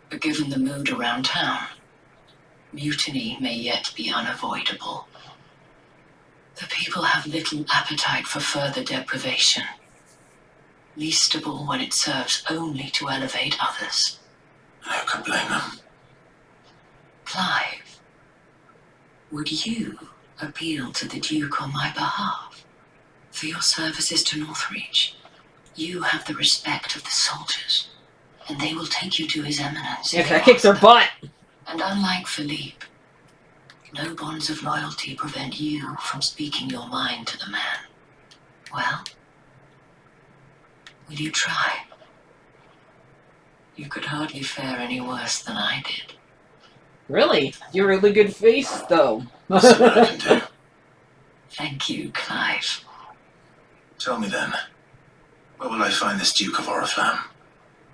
But given the mood around town, mutiny may yet be unavoidable. The people have little appetite for further deprivation, least of all when it serves only to elevate others. Who could blame them? Clive, would you appeal to the Duke on my behalf for your services to Northreach? You have the respect of the soldiers, and they will take you to his eminence. If that kicks her butt! And unlike Philippe, no bonds of loyalty prevent you from speaking your mind to the man. Well, will you try? You could hardly fare any worse than I did. Really? You're a really good face, though. See what I can do. Thank you, Clive. Tell me then, where will I find this Duke of Oriflamme?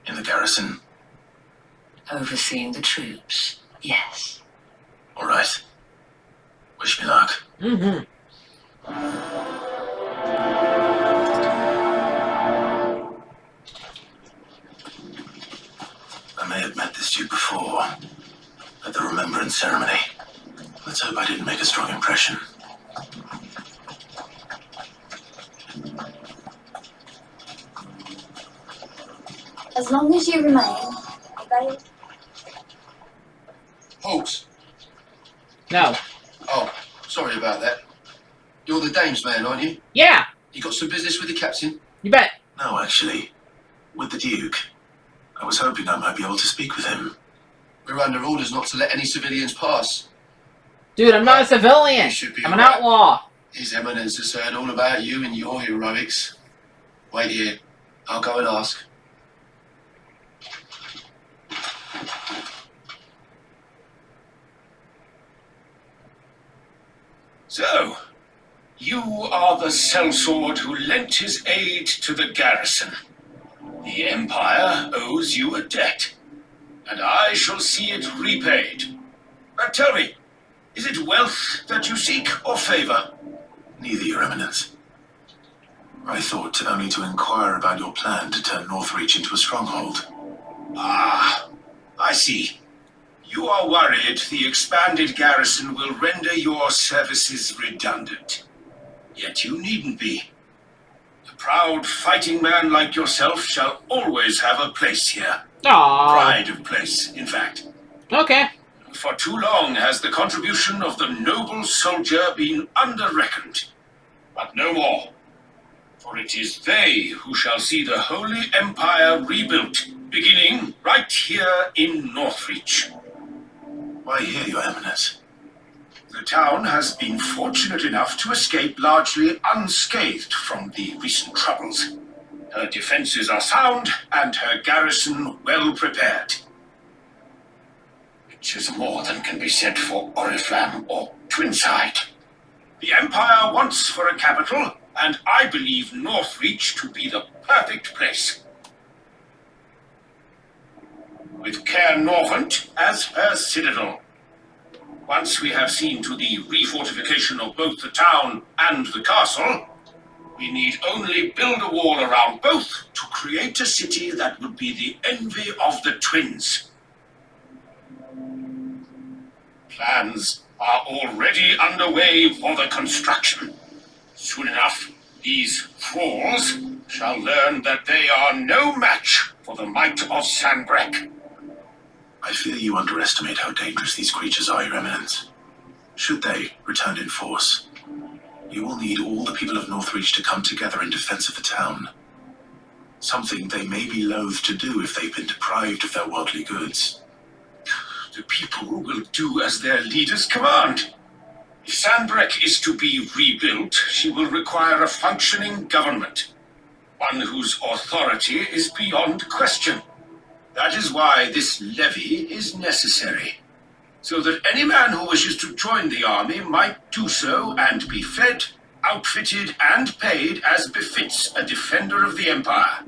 In the garrison? Overseeing the troops, yes. All right. Wish me luck. Mm-hmm. I may have met this Duke before, at the Remembrance ceremony. Let's hope I didn't make a strong impression. As long as you remain obeyed. Hawks. No. Oh, sorry about that. You're the Dames man, aren't you? Yeah! You got some business with the captain? You bet. No, actually. With the Duke. I was hoping I might be able to speak with him. We're under orders not to let any civilians pass. Dude, I'm not a civilian. You should be I'm an alright. outlaw. His Eminence has heard all about you and your heroics. Wait here. I'll go and ask. So, you are the sellsword who lent his aid to the garrison. The Empire owes you a debt, and I shall see it repaid. But tell me, is it wealth that you seek or favor? Neither, Your Eminence. I thought only to inquire about your plan to turn Northreach into a stronghold. Ah, I see. You are worried the expanded garrison will render your services redundant. Yet you needn't be. A proud fighting man like yourself shall always have a place here. Aww. Pride of place, in fact. Okay. For too long has the contribution of the noble soldier been under-reckoned. But no more. For it is they who shall see the Holy Empire rebuilt, beginning right here in Northreach. Why here, Your Eminence? The town has been fortunate enough to escape largely unscathed from the recent troubles. Her defenses are sound, and her garrison well prepared. Which is more than can be said for Oriflamme or Twinside. The Empire wants for a capital, and I believe Northreach to be the perfect place. With Caer Norvent as her citadel. Once we have seen to the refortification of both the town and the castle, we need only build a wall around both to create a city that would be the envy of the twins. Plans are already underway for the construction. Soon enough, these thralls shall learn that they are no match for the might of Sanbreque. I fear you underestimate how dangerous these creatures are, Your Eminence. Should they return in force, you will need all the people of Northreach to come together in defense of the town. Something they may be loath to do if they've been deprived of their worldly goods. The people will do as their leaders command. If Sanbreque is to be rebuilt, she will require a functioning government. One whose authority is beyond question. That is why this levy is necessary. So that any man who wishes to join the army might do so and be fed, outfitted, and paid as befits a defender of the Empire.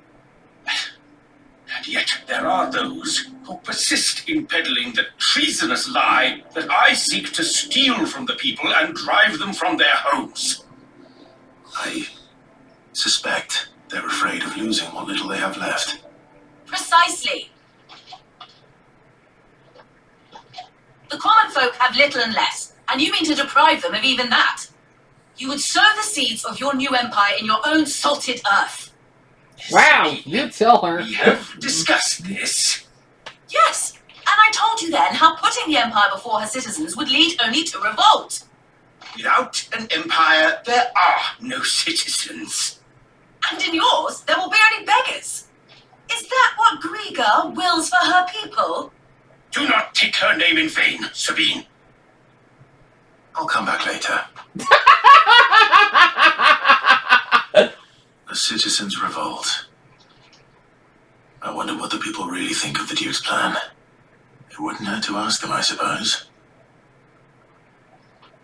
And yet there are those who persist in peddling the treasonous lie that I seek to steal from the people and drive them from their homes. I suspect they're afraid of losing what little they have left. Precisely. The common folk have little and less, and you mean to deprive them of even that. You would sow the seeds of your new empire in your own salted earth. Wow, you tell her. We have discussed this. Yes, and I told you then how putting the empire before her citizens would lead only to revolt. Without an empire, there are no citizens. And in yours, there will be only beggars. Is that what Griga wills for her people? Do not take her name in vain, Sabine. I'll come back later. The citizens revolt. I wonder what the people really think of the Duke's plan. It wouldn't hurt to ask them, I suppose.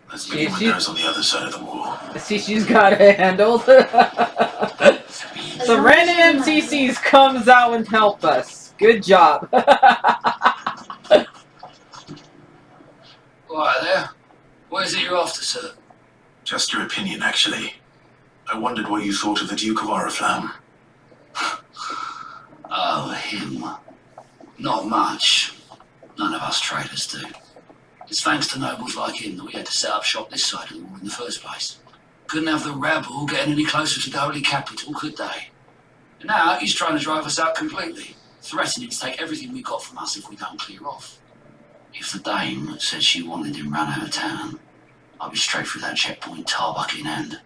Let's begin with those on the other side of the wall. See, she's got it handled. So random NCCs comes out and help us. Good job. Right there. What is it you're after, sir? Just your opinion, actually. I wondered what you thought of the Duke of Oriflamme. Oh, him. Not much. None of us traders do. It's thanks to nobles like him that we had to set up shop this side of the wall in the first place. Couldn't have the rabble getting any closer to the holy capital, could they? And now he's trying to drive us out completely, threatening to take everything we got from us if we don't clear off. If the dame said she wanted him run out of town, I'd be straight through that checkpoint, tarbuck in hand.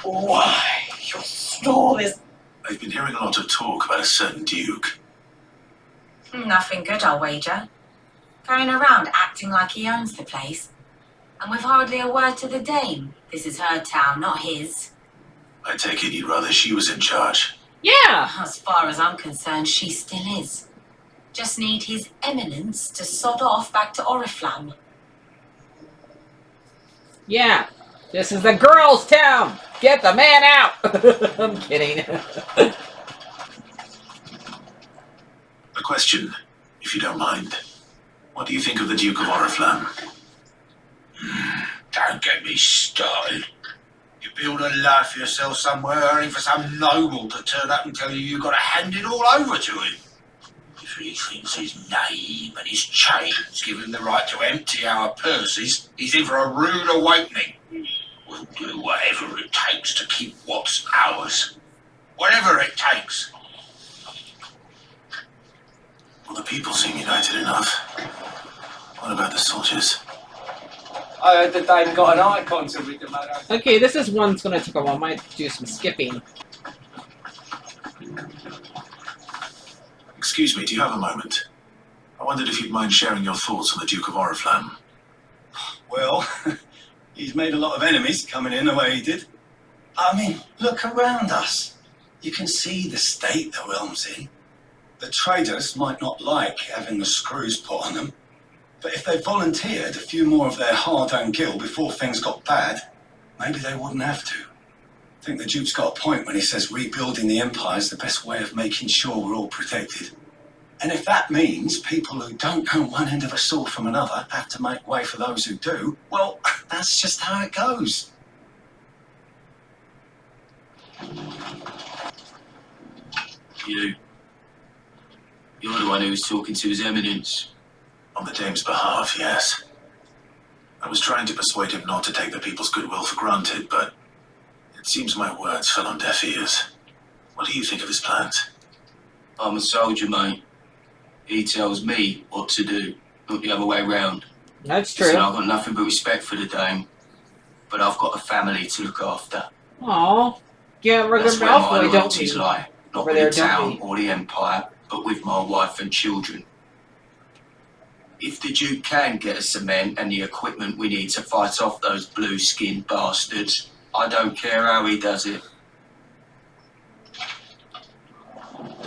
Why, your storm is... I've been hearing a lot of talk about a certain Duke. Nothing good, I'll wager. going around acting like he owns the place. And with hardly a word to the dame. This is her town, not his. I take it you'd rather she was in charge. Yeah. As far as I'm concerned, she still is. Just need his eminence to sod off back to Oriflamme. Yeah. This is the girls' town. Get the man out. I'm kidding. A question, if you don't mind. What do you think of the Duke of Oriflamme? Don't get me started. You build a life for yourself somewhere, earning for some noble to turn up and tell you you've got to hand it all over to him. If he thinks his name and his chains give him the right to empty our purses, he's in for a rude awakening. We'll do whatever it takes to keep what's ours. Whatever it takes. Well, the people seem united enough. What about the soldiers? I heard that they've got an icon to read them out. Okay, this is one that's going to take a while. I might do some skipping. Excuse me, do you have a moment? I wondered if you'd mind sharing your thoughts on the Duke of Oriflamme. Well, he's made a lot of enemies coming in the way he did. I mean, look around us. You can see the state the realm's in. The traders might not like having the screws put on them, but if they volunteered a few more of their hard-earned gil before things got bad, maybe they wouldn't have to. I think the Duke's got a point when he says rebuilding the Empire is the best way of making sure we're all protected. And if that means people who don't know one end of a sword from another have to make way for those who do, well, that's just how it goes. You're the one who was talking to His Eminence. On the Dame's behalf, yes. I was trying to persuade him not to take the people's goodwill for granted, but it seems my words fell on deaf ears. What do you think of his plans? I'm a soldier, mate. He tells me what to do, not the other way round. That's true. Listen, I've got nothing but respect for the Dame, but I've got a family to look after. Aww. Yeah, we're That's good where my Malfoy, don't loyalties we? lie. Not Over with there, the don't town we? or the Empire, but with my wife and children. If the Duke can get us cement and the equipment we need to fight off those blue-skinned bastards, I don't care how he does it.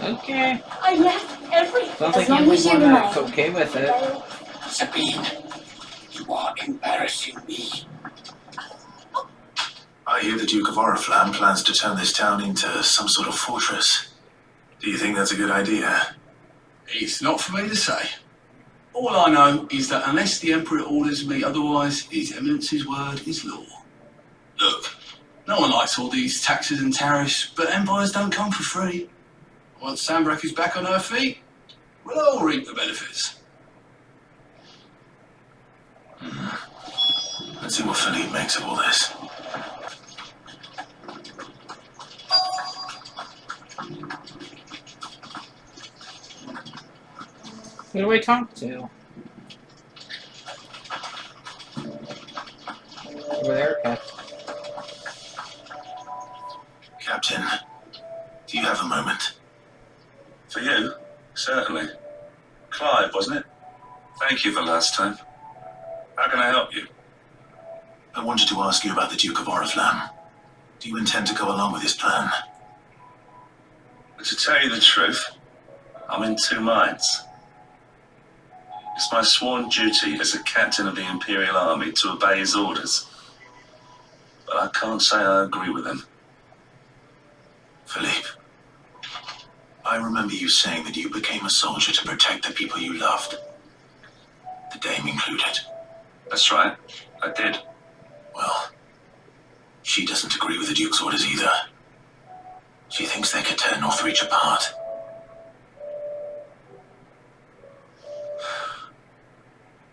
Okay. I left everything. Sounds As like long as you remain. that's okay with it. Sabine, you are embarrassing me. I hear the Duke of Oriflamme plans to turn this town into some sort of fortress. Do you think that's a good idea? It's not for me to say. All I know is that unless the Emperor orders me otherwise, His Eminence's word is law. Look, no one likes all these taxes and tariffs, but empires don't come for free. Once Sanbreque is back on her feet, we'll all reap the benefits. Let's see what Philippe makes of all this. Who do I talk to? Over there, okay. Captain, do you have a moment? For you, certainly. Clive, wasn't it? Thank you for last time. How can I help you? I wanted to ask you about the Duke of Oriflamme. Do you intend to go along with his plan? To tell you the truth, I'm in two minds. It's my sworn duty as a captain of the Imperial Army to obey his orders. But I can't say I agree with him. Philippe, I remember you saying that you became a soldier to protect the people you loved. The Dame included. That's right, I did. Well, she doesn't agree with the Duke's orders either. She thinks they could tear Northreach apart.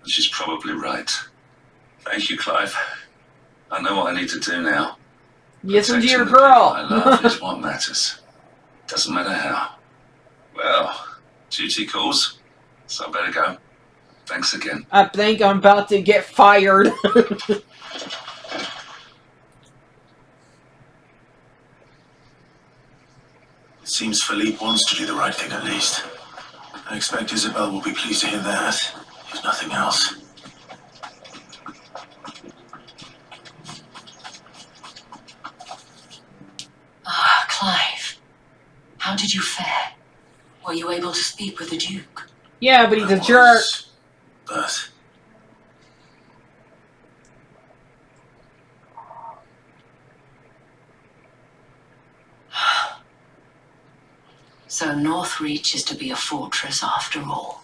She's probably right. Thank you, Clive. I know what I need to do now. Listen to your Protecting the people girl. I love is what matters. Doesn't matter how. Well, duty calls, so I better go. Thanks again. I think I'm about to get fired. It seems Philippe wants to do the right thing at least. I expect Isabel will be pleased to hear that, If nothing else. Ah, Clive. How did you fare? Were you able to speak with the Duke? Yeah, but he's a jerk. But So Northreach is to be a fortress after all.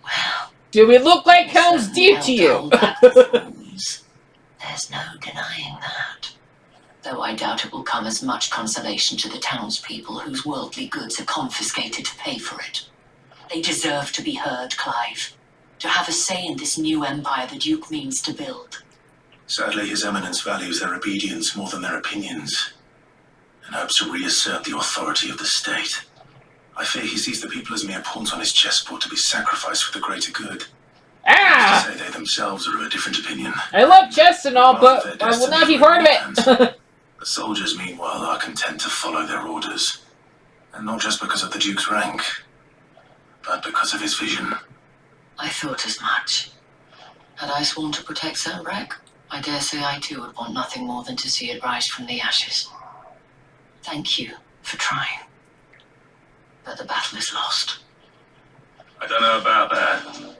Well, do we look like Helm's Deep to you? There's no denying that. Though I doubt it will come as much consolation to the townspeople whose worldly goods are confiscated to pay for it. They deserve to be heard, Clive. To have a say in this new empire the Duke means to build. sadly, His Eminence values their obedience more than their opinions, and hopes to reassert the authority of the state. I fear he sees the people as mere pawns on his chessboard to be sacrificed for the greater good. Ah! To say they themselves are of a different opinion. I love chess and all, but I will not be part of it. The soldiers, meanwhile, are content to follow their orders. And not just because of the Duke's rank, but because of his vision. I thought as much. Had I sworn to protect Sanbreque, I dare say I too would want nothing more than to see it rise from the ashes. Thank you for trying. But the battle is lost. I don't know about that.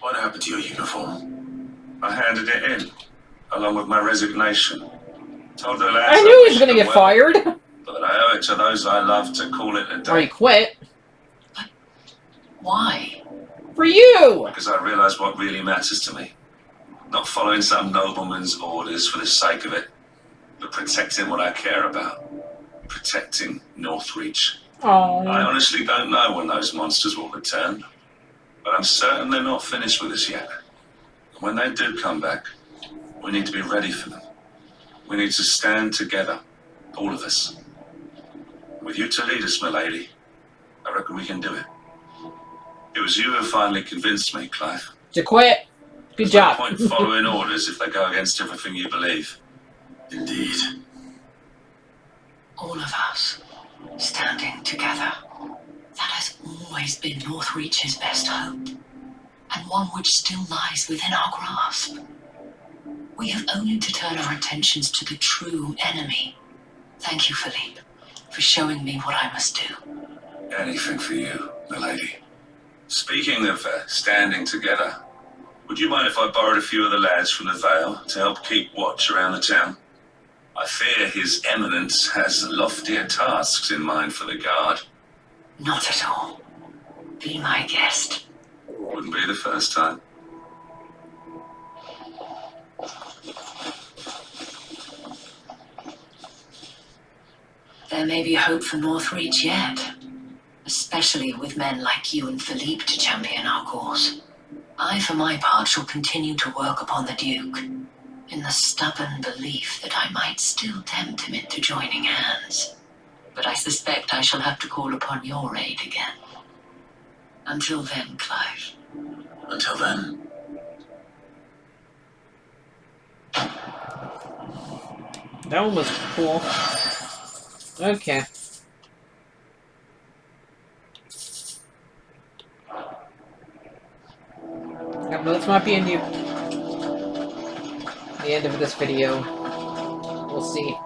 What happened to your uniform? I handed it in, along with my resignation. Told the lads I knew he was gonna get fired. But I owe it to those I love to call it a day. Or he quit. Why? For you! Because I realised what really matters to me. Not following some nobleman's orders for the sake of it, but protecting what I care about. Protecting Northreach. Oh. I honestly don't know when those monsters will return, but I'm certain they're not finished with us yet. And when they do come back, we need to be ready for them. We need to stand together, all of us. With you to lead us, my lady, I reckon we can do it. It was you who finally convinced me, Clive. To quit. Good There's job. no point following orders if they go against everything you believe. Indeed. All of us, standing together. That has always been Northreach's best hope, and one which still lies within our grasp. We have only to turn our attentions to the true enemy. Thank you, Philippe, for showing me what I must do. Anything for you, my lady. Speaking of standing together, would you mind if I borrowed a few of the lads from the Vale to help keep watch around the town? I fear His Eminence has loftier tasks in mind for the guard. Not at all. Be my guest. Wouldn't be the first time. There may be hope for Northreach yet, especially with men like you and Philippe to champion our cause. I, for my part, shall continue to work upon the Duke, in the stubborn belief that I might still tempt him into joining hands. But I suspect I shall have to call upon your aid again. Until then, Clive. Until then. That one was cool. Okay. Yeah, but this might be the end of this video. We'll see.